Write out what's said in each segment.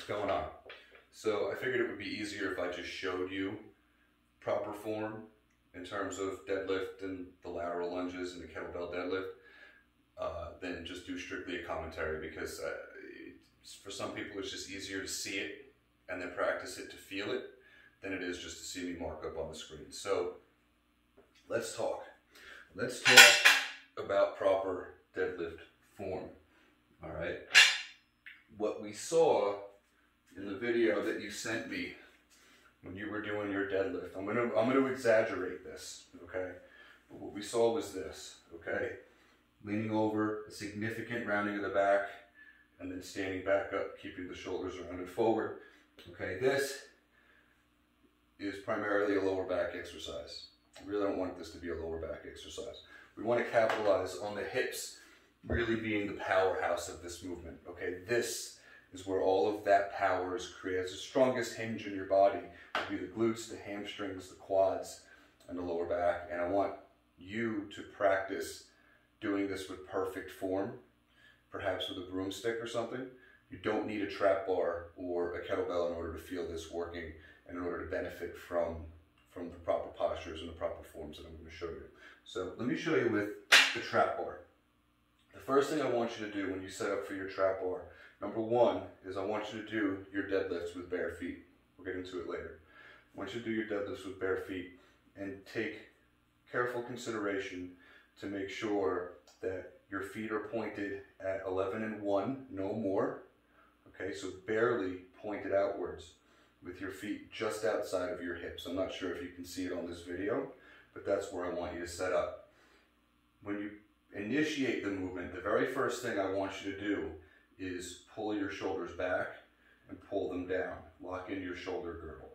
what's going on? So I figured it would be easier if I just showed you proper form in terms of deadlift and the lateral lunges and the kettlebell deadlift, than just do strictly a commentary, because for some people it's just easier to see it and then practice it to feel it than it is just to see me mark up on the screen. So let's talk. Let's talk about proper deadlift form. All right. What we saw in the video that you sent me when you were doing your deadlift, I'm gonna exaggerate this, okay? But what we saw was this, okay? Leaning over, a significant rounding of the back, and then standing back up, keeping the shoulders rounded forward. Okay, this is primarily a lower back exercise. I really don't want this to be a lower back exercise. We want to capitalize on the hips really being the powerhouse of this movement. Okay, this is where all of that power is created. The strongest hinge in your body will be the glutes, the hamstrings, the quads, and the lower back. And I want you to practice doing this with perfect form, perhaps with a broomstick or something. You don't need a trap bar or a kettlebell in order to feel this working and in order to benefit from the proper postures and the proper forms that I'm going to show you. So let me show you with the trap bar. The first thing I want you to do when you set up for your trap bar, number one, is I want you to do your deadlifts with bare feet. We'll get into it later. I want you to do your deadlifts with bare feet and take careful consideration to make sure that your feet are pointed at 11 and 1, no more. Okay, so barely pointed outwards with your feet just outside of your hips. I'm not sure if you can see it on this video, but that's where I want you to set up. When you initiate the movement, the very first thing I want you to do is pull your shoulders back and pull them down. Lock in your shoulder girdle.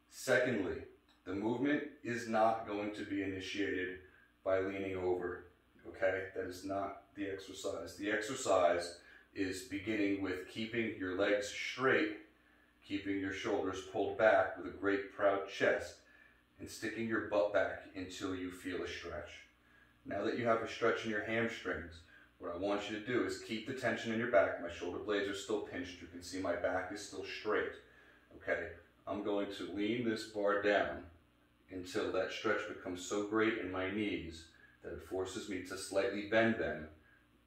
Secondly, the movement is not going to be initiated by leaning over, okay? That is not the exercise. The exercise is beginning with keeping your legs straight, keeping your shoulders pulled back with a great proud chest, and sticking your butt back until you feel a stretch. Now that you have a stretch in your hamstrings, what I want you to do is keep the tension in your back. My shoulder blades are still pinched. You can see my back is still straight, okay? I'm going to lean this bar down until that stretch becomes so great in my knees that it forces me to slightly bend them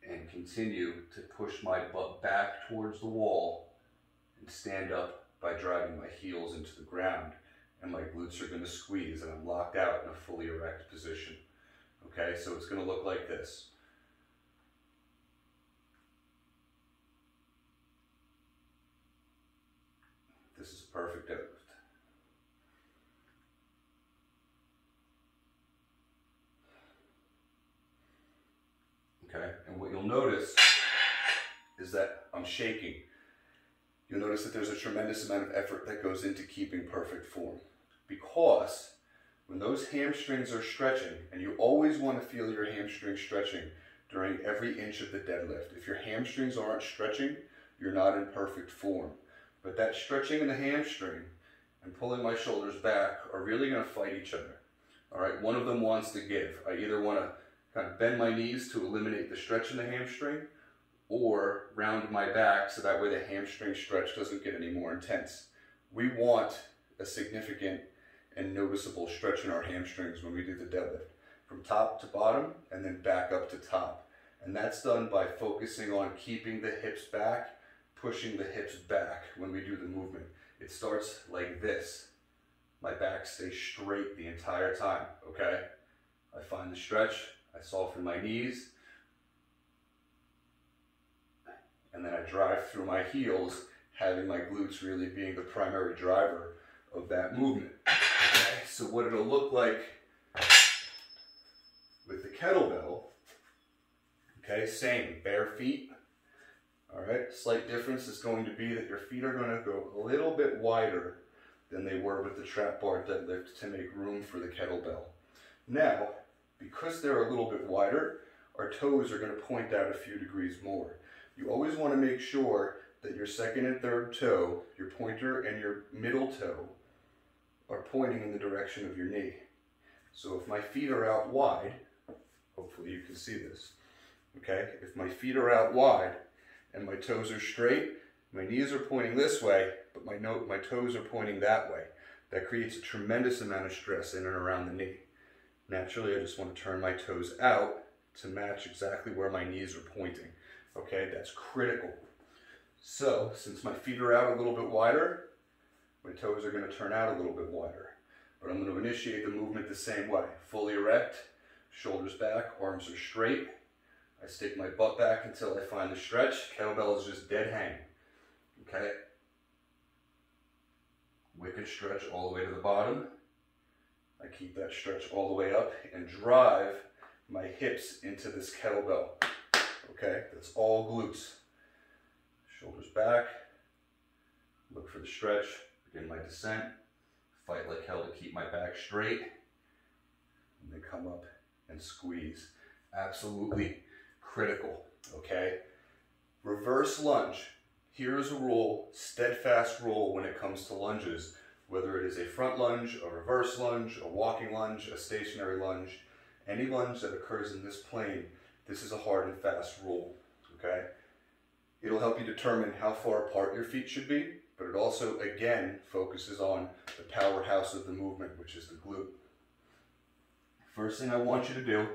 and continue to push my butt back towards the wall and stand up by driving my heels into the ground. And my glutes are going to squeeze and I'm locked out in a fully erect position. Okay, so it's going to look like this. This is a perfect deadlift. Okay, and what you'll notice is that I'm shaking. You'll notice that there's a tremendous amount of effort that goes into keeping perfect form, because when those hamstrings are stretching, and you always want to feel your hamstrings stretching during every inch of the deadlift. If your hamstrings aren't stretching, you're not in perfect form. But that stretching in the hamstring and pulling my shoulders back are really going to fight each other. All right, one of them wants to give. I either want to kind of bend my knees to eliminate the stretch in the hamstring, or round my back so that way the hamstring stretch doesn't get any more intense. We want a significant and noticeable stretch in our hamstrings when we do the deadlift, from top to bottom and then back up to top. And that's done by focusing on keeping the hips back, pushing the hips back when we do the movement. It starts like this. My back stays straight the entire time, okay? I find the stretch, I soften my knees, and then I drive through my heels, having my glutes really being the primary driver of that movement. Okay, so what it'll look like with the kettlebell, okay, same, bare feet. All right, slight difference is going to be that your feet are going to go a little bit wider than they were with the trap bar deadlift to make room for the kettlebell. Now, because they're a little bit wider, our toes are going to point out a few degrees more. You always want to make sure that your second and third toe, your pointer and your middle toe, are pointing in the direction of your knee. So if my feet are out wide, hopefully you can see this, okay? If my feet are out wide and my toes are straight, My knees are pointing this way, but my toes are pointing that way. That creates a tremendous amount of stress in and around the knee. Naturally, I just want to turn my toes out to match exactly where my knees are pointing. Okay, that's critical. So, since my feet are out a little bit wider, my toes are going to turn out a little bit wider. But I'm going to initiate the movement the same way. Fully erect, shoulders back, arms are straight. I stick my butt back until I find the stretch. Kettlebell is just dead hang. Okay? Wicked stretch all the way to the bottom. I keep that stretch all the way up and drive my hips into this kettlebell. Okay? That's all glutes. Shoulders back. Look for the stretch. Begin my descent. Fight like hell to keep my back straight. And then come up and squeeze. Absolutely critical. Okay? Reverse lunge. Here's a rule, steadfast rule when it comes to lunges, whether it is a front lunge, a reverse lunge, a walking lunge, a stationary lunge, any lunge that occurs in this plane, this is a hard and fast rule, okay? It'll help you determine how far apart your feet should be, but it also, again, focuses on the powerhouse of the movement, which is the glute. First thing I want you to do,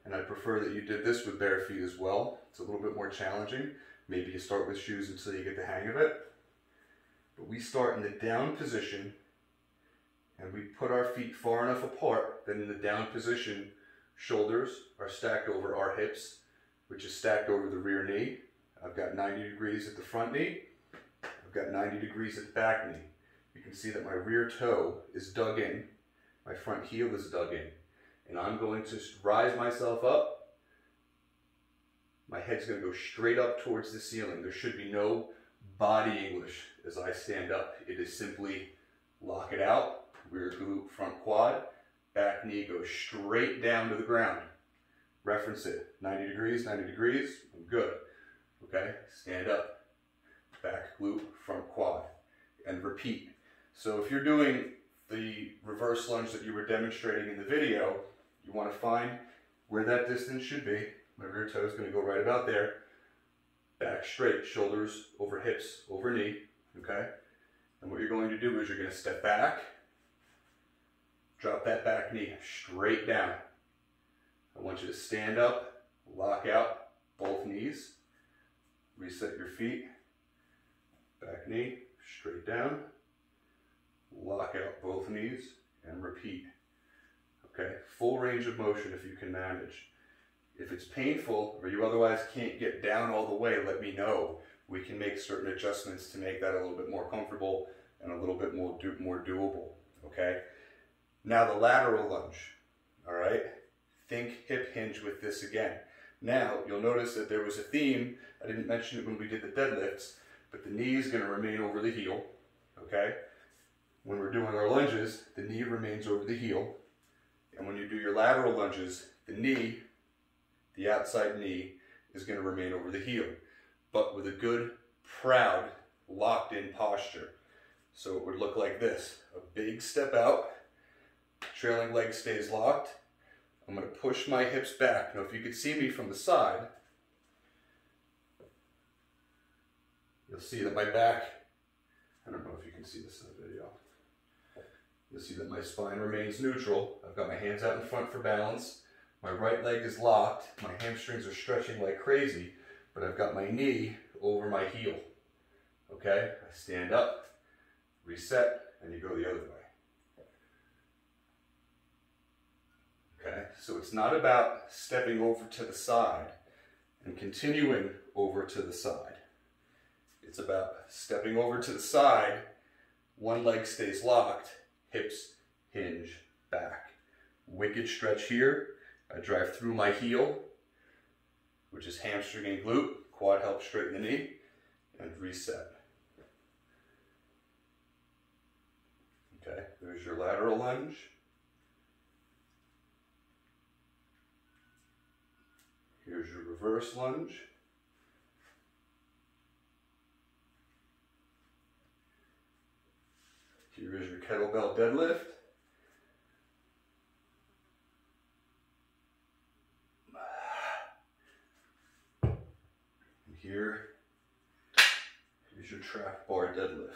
and I prefer that you did this with bare feet as well, it's a little bit more challenging. Maybe you start with shoes until you get the hang of it. But we start in the down position and we put our feet far enough apart that in the down position, shoulders are stacked over our hips, which is stacked over the rear knee. I've got 90 degrees at the front knee. I've got 90 degrees at the back knee. You can see that my rear toe is dug in. My front heel is dug in. And I'm going to rise myself up. My head's going to go straight up towards the ceiling. There should be no body English as I stand up. It is simply lock it out, rear glute, front quad, back knee goes straight down to the ground. Reference it, 90 degrees, I'm good. Okay, stand up, back glute, front quad, and repeat. So if you're doing the reverse lunge that you were demonstrating in the video, you want to find where that distance should be. My rear toe is going to go right about there. Back straight, shoulders over hips, over knee, okay? And what you're going to do is you're going to step back, drop that back knee straight down. I want you to stand up, lock out both knees, reset your feet, back knee, straight down, lock out both knees, and repeat. Okay, full range of motion if you can manage. If it's painful or you otherwise can't get down all the way, let me know. We can make certain adjustments to make that a little bit more comfortable and a little bit more doable, okay? Now the lateral lunge, all right? Think hip hinge with this again. Now, you'll notice that there was a theme. I didn't mention it when we did the deadlifts, but the knee is going to remain over the heel, okay? When we're doing our lunges, the knee remains over the heel. And when you do your lateral lunges, the knee, the outside knee, is going to remain over the heel, but with a good, proud, locked-in posture. So it would look like this. A big step out, trailing leg stays locked. I'm going to push my hips back. Now if you could see me from the side, you'll see that my back, I don't know if you can see this in the video, you'll see that my spine remains neutral. I've got my hands out in front for balance. My right leg is locked. My hamstrings are stretching like crazy, but I've got my knee over my heel. Okay? I stand up, reset, and you go the other way. Okay? So it's not about stepping over to the side and continuing over to the side. It's about stepping over to the side, one leg stays locked, hips hinge back. Wicked stretch here. I drive through my heel, which is hamstring and glute. Quad helps straighten the knee, and reset. Okay, there's your lateral lunge. Here's your reverse lunge. Here is your kettlebell deadlift. your trap bar deadlift.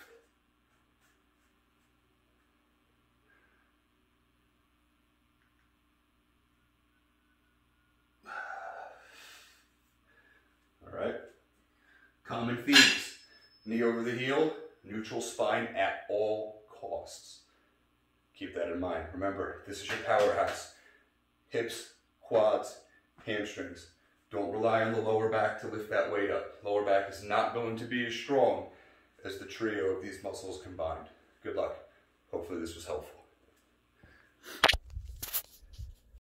All right. Common themes: knee over the heel, neutral spine at all costs. Keep that in mind. Remember, this is your powerhouse. Hips, quads, hamstrings. Don't rely on the lower back to lift that weight up. Lower back is not going to be as strong as the trio of these muscles combined. Good luck. Hopefully this was helpful.